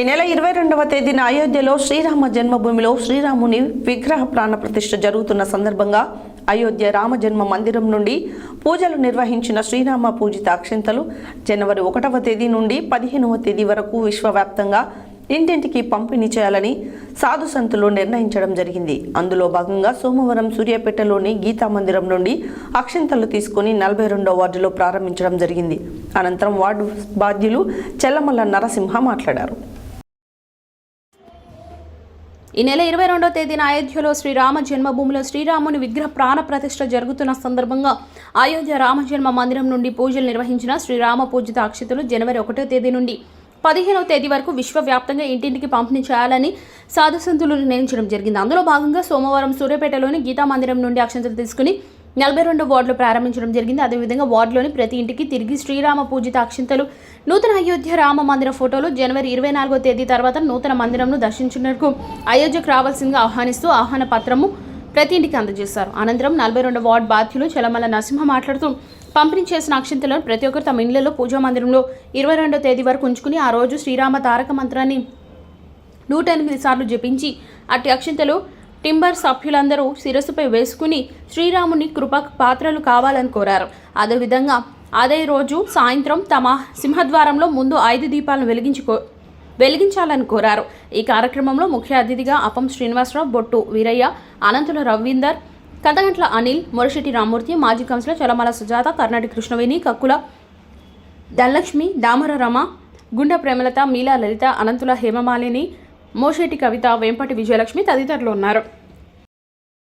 ఈ నెల 22వ తేదీన అయోధ్యలో శ్రీరామ జన్మభూమిలో శ్రీరాముని విగ్రహ ప్రాణ ప్రతిష్ఠ జరుగుతున్న సందర్భంగా అయోధ్య రామ జన్మ మందిరం నుండి పూజలు నిర్వహించిన శ్రీరామ పూజిత అక్షింతలు జనవరి 1వ తేదీ నుండి 15వ తేదీ వరకు విశ్వవ్యాప్తంగా ఇంటింటికి పంపిణీ చేయాలని సాధు సంతులు నిర్ణయించడం జరిగింది. అందులో భాగంగా సోమవారం సూర్యాపేటలోని గీతా మందిరం నుండి అక్షింతలు తీసుకుని 42వ వార్డులో ప్రారంభించడం జరిగింది. అనంతరం వార్డు బాధ్యులు చెల్లమల్ల నరసింహ మాట్లాడారు. ఈ నెల 22వ తేదీన అయోధ్యలో శ్రీరామ జన్మభూమిలో శ్రీరాముని విగ్రహ ప్రాణ ప్రతిష్ఠ జరుగుతున్న సందర్భంగా అయోధ్య రామ జన్మ మందిరం నుండి పూజలు నిర్వహించిన శ్రీరామ పూజిత అక్షింతలు జనవరి 1వ తేదీ నుండి 15వ తేదీ వరకు విశ్వవ్యాప్తంగా ఇంటింటికి పంపిణీ చేయాలని సాధు సంతులు నిర్ణయించడం జరిగింది. అందులో భాగంగా సోమవారం సూర్యాపేటలోని గీతా మందిరం నుండి అక్షింతలు తీసుకుని 42వ వార్డులో ప్రారంభించడం జరిగింది. అదేవిధంగా వార్డులోని ప్రతి ఇంటికి తిరిగి శ్రీరామ పూజిత అక్షింతలు, నూతన అయోధ్య రామ మందిర ఫోటోలు జనవరి 24వ తేదీ తర్వాత నూతన మందిరంను దర్శించుటకు అయోధ్యకు రావాల్సిందిగా ఆహ్వానిస్తూ ఆహ్వాన పత్రము ప్రతి ఇంటికి అందజేశారు. అనంతరం 42వ వార్డు బాధ్యులు చెలమల్ల నరసింహ మాట్లాడుతూ పంపిణీ చేసిన అక్షింతలను ప్రతి ఒక్కరు తమ ఇళ్లలో పూజా మందిరంలో 22వ తేదీ వరకు ఉంచుకుని ఆ రోజు శ్రీరామ తారక మంత్రాన్ని 108 సార్లు జపించి అట్టి అక్షింతలు టింబర్ సభ్యులందరూ శిరస్సుపై వేసుకుని శ్రీరాముని కృప పాత్రలు కావాలని కోరారు. అదేవిధంగా అదే రోజు సాయంత్రం తమ సింహద్వారంలో ముందు 5 దీపాలను వెలిగించాలని కోరారు. ఈ కార్యక్రమంలో ముఖ్య అతిథిగా అపం శ్రీనివాసరావు, బొట్టు వీరయ్య, అనంతుల రవీందర్, కథగంట్ల అనిల్, మొరశెట్టి రామూర్తి, మాజీ కౌన్సిలర్ చలమల సుజాత, కర్ణాటి కృష్ణవేణి, కక్కుల ధనలక్ష్మి, దామర రమ, గుండె ప్రేమలత, మీలా లలిత, అనంతుల హేమమాలిని, మోషేటి కవిత, వెంపటి విజయలక్ష్మి తదితరులు ఉన్నారు.